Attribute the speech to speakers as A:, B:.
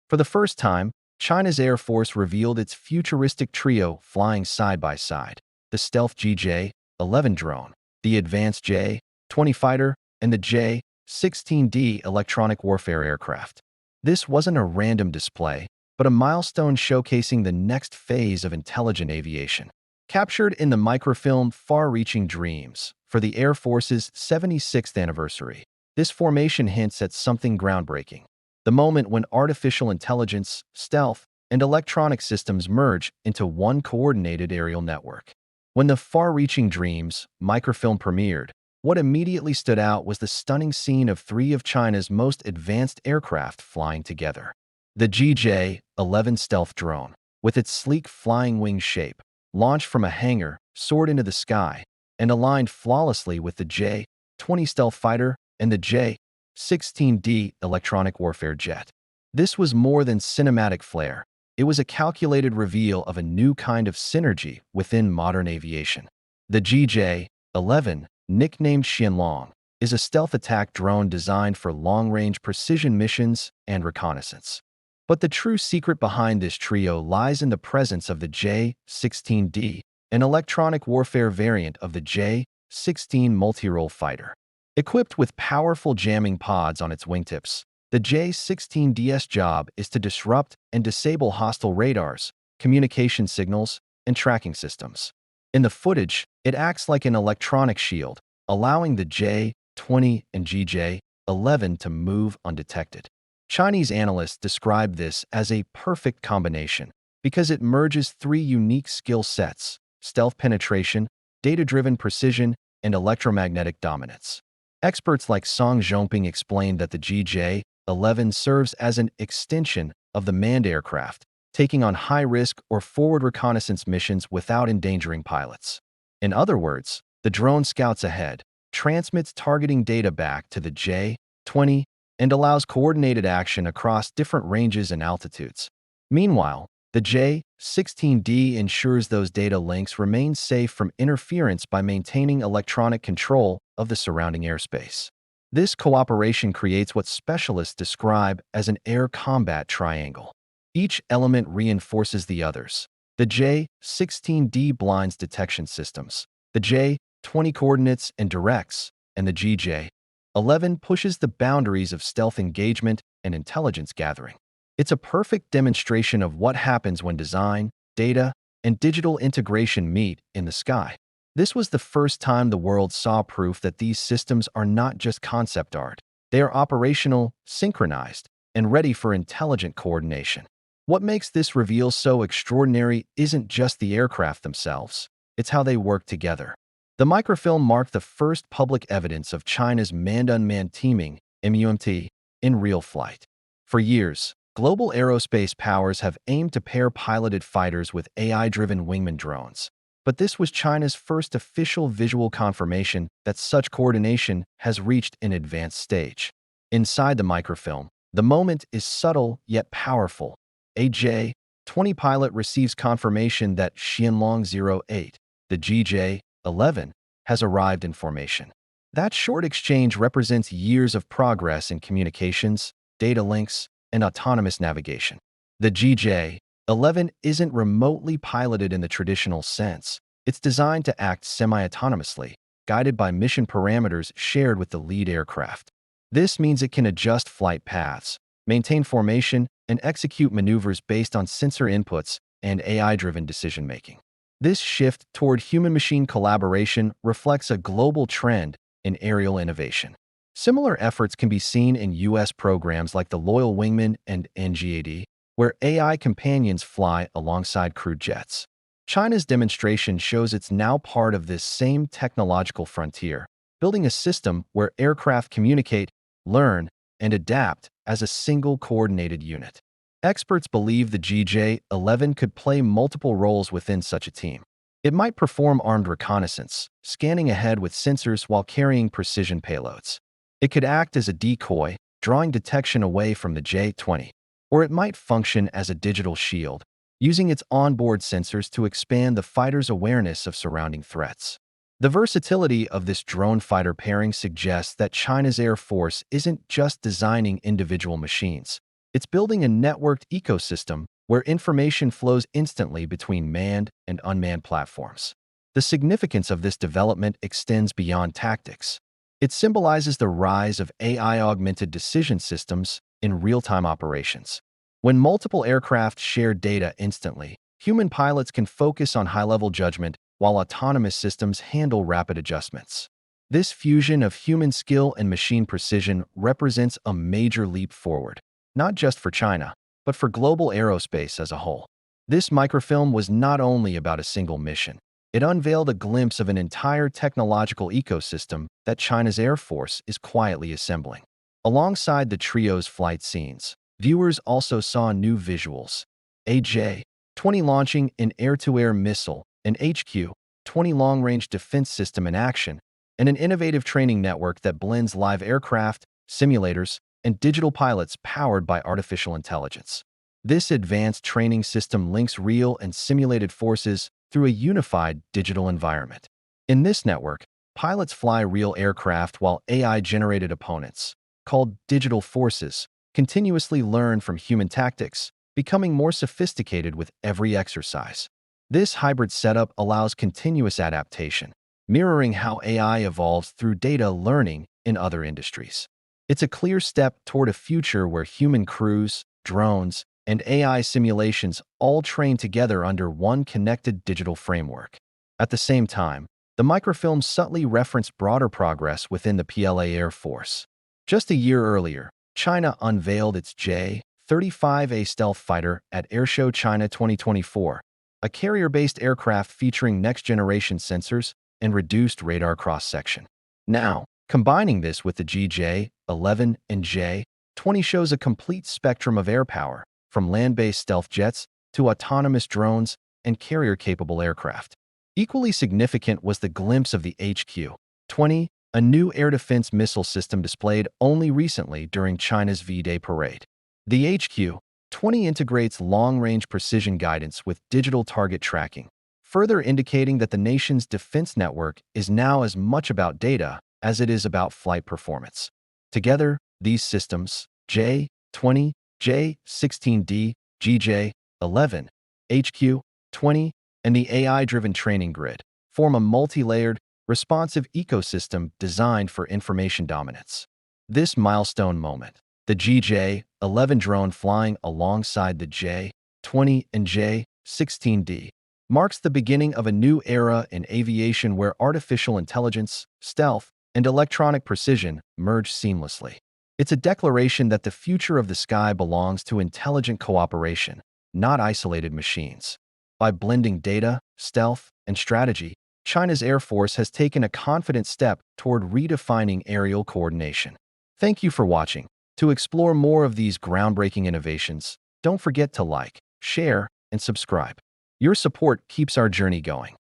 A: For the first time, China's Air Force revealed its futuristic trio flying side by side: the stealth GJ-11 drone, the advanced J-20 fighter, and the J-16D electronic warfare aircraft. This wasn't a random display, but a milestone showcasing the next phase of intelligent aviation. Captured in the microfilm Far-Reaching Dreams for the Air Force's 76th anniversary, this formation hints at something groundbreaking: the moment when artificial intelligence, stealth, and electronic systems merge into one coordinated aerial network. When the Far-Reaching Dreams microfilm premiered, what immediately stood out was the stunning scene of three of China's most advanced aircraft flying together. The GJ-11 stealth drone, with its sleek flying wing shape, launched from a hangar, soared into the sky, and aligned flawlessly with the J-20 stealth fighter and the J-16D electronic warfare jet. This was more than cinematic flair. It was a calculated reveal of a new kind of synergy within modern aviation. The GJ-11, nicknamed Xianlong, is a stealth attack drone designed for long-range precision missions and reconnaissance. But the true secret behind this trio lies in the presence of the J-16D, an electronic warfare variant of the J-16 multi-role fighter. Equipped with powerful jamming pods on its wingtips, the J-16D's job is to disrupt and disable hostile radars, communication signals, and tracking systems. In the footage, it acts like an electronic shield, allowing the J-20 and GJ-11 to move undetected. Chinese analysts describe this as a perfect combination because it merges three unique skill sets: stealth penetration, data-driven precision, and electromagnetic dominance. Experts like Song Zhongping explained that the GJ-11 serves as an extension of the manned aircraft, taking on high-risk or forward reconnaissance missions without endangering pilots. In other words, the drone scouts ahead, transmits targeting data back to the J-20, and allows coordinated action across different ranges and altitudes. Meanwhile, the J-16D ensures those data links remain safe from interference by maintaining electronic control of the surrounding airspace. This cooperation creates what specialists describe as an air combat triangle. Each element reinforces the others. The J-16D blinds detection systems, the J-20 coordinates and directs, and the GJ-11 pushes the boundaries of stealth engagement and intelligence gathering. It's a perfect demonstration of what happens when design, data, and digital integration meet in the sky. This was the first time the world saw proof that these systems are not just concept art. They are operational, synchronized, and ready for intelligent coordination. What makes this reveal so extraordinary isn't just the aircraft themselves, it's how they work together. The microfilm marked the first public evidence of China's manned-unmanned teaming, MUMT, in real flight. For years, global aerospace powers have aimed to pair piloted fighters with AI-driven wingman drones. But this was China's first official visual confirmation that such coordination has reached an advanced stage. Inside the microfilm, the moment is subtle yet powerful. A J-20 pilot receives confirmation that Xianlong-08, the GJ-11, has arrived in formation. That short exchange represents years of progress in communications, data links, and autonomous navigation. The GJ-11 isn't remotely piloted in the traditional sense. It's designed to act semi-autonomously, guided by mission parameters shared with the lead aircraft. This means it can adjust flight paths, maintain formation, and execute maneuvers based on sensor inputs and AI-driven decision-making. This shift toward human-machine collaboration reflects a global trend in aerial innovation. Similar efforts can be seen in U.S. programs like the Loyal Wingman and NGAD, where AI companions fly alongside crewed jets. China's demonstration shows it's now part of this same technological frontier, building a system where aircraft communicate, learn, and adapt as a single coordinated unit. Experts believe the GJ-11 could play multiple roles within such a team. It might perform armed reconnaissance, scanning ahead with sensors while carrying precision payloads. It could act as a decoy, drawing detection away from the J-20. Or it might function as a digital shield, using its onboard sensors to expand the fighter's awareness of surrounding threats. The versatility of this drone-fighter pairing suggests that China's Air Force isn't just designing individual machines. It's building a networked ecosystem where information flows instantly between manned and unmanned platforms. The significance of this development extends beyond tactics. It symbolizes the rise of AI-augmented decision systems in real-time operations. When multiple aircraft share data instantly, human pilots can focus on high-level judgment while autonomous systems handle rapid adjustments. This fusion of human skill and machine precision represents a major leap forward, not just for China, but for global aerospace as a whole. This microfilm was not only about a single mission. It unveiled a glimpse of an entire technological ecosystem that China's Air Force is quietly assembling. Alongside the trio's flight scenes, viewers also saw new visuals: a J-20 launching an air-to-air missile, an HQ-20 long-range defense system in action, and an innovative training network that blends live aircraft, simulators, and digital pilots powered by artificial intelligence. This advanced training system links real and simulated forces through a unified digital environment. In this network, pilots fly real aircraft while AI-generated opponents, called digital forces, continuously learn from human tactics, becoming more sophisticated with every exercise. This hybrid setup allows continuous adaptation, mirroring how AI evolves through data learning in other industries. It's a clear step toward a future where human crews, drones, and AI simulations all train together under one connected digital framework. At the same time, the microfilm subtly referenced broader progress within the PLA Air Force. Just a year earlier, China unveiled its J-35A stealth fighter at Airshow China 2024, a carrier-based aircraft featuring next-generation sensors and reduced radar cross-section. Now, combining this with the GJ-11 and J-20 shows a complete spectrum of air power, from land-based stealth jets to autonomous drones and carrier-capable aircraft. Equally significant was the glimpse of the HQ-20, a new air defense missile system displayed only recently during China's V-Day parade. The HQ-20 integrates long-range precision guidance with digital target tracking, further indicating that the nation's defense network is now as much about data as it is about flight performance. Together, these systems, J-20, J-16D, GJ-11, HQ-20, and the AI-driven training grid, form a multi-layered, responsive ecosystem designed for information dominance. This milestone moment, the GJ-11 drone flying alongside the J-20 and J-16D, marks the beginning of a new era in aviation where artificial intelligence, stealth, and electronic precision merge seamlessly. It's a declaration that the future of the sky belongs to intelligent cooperation, not isolated machines. By blending data, stealth, and strategy, China's Air Force has taken a confident step toward redefining aerial coordination. Thank you for watching. To explore more of these groundbreaking innovations, don't forget to like, share, and subscribe. Your support keeps our journey going.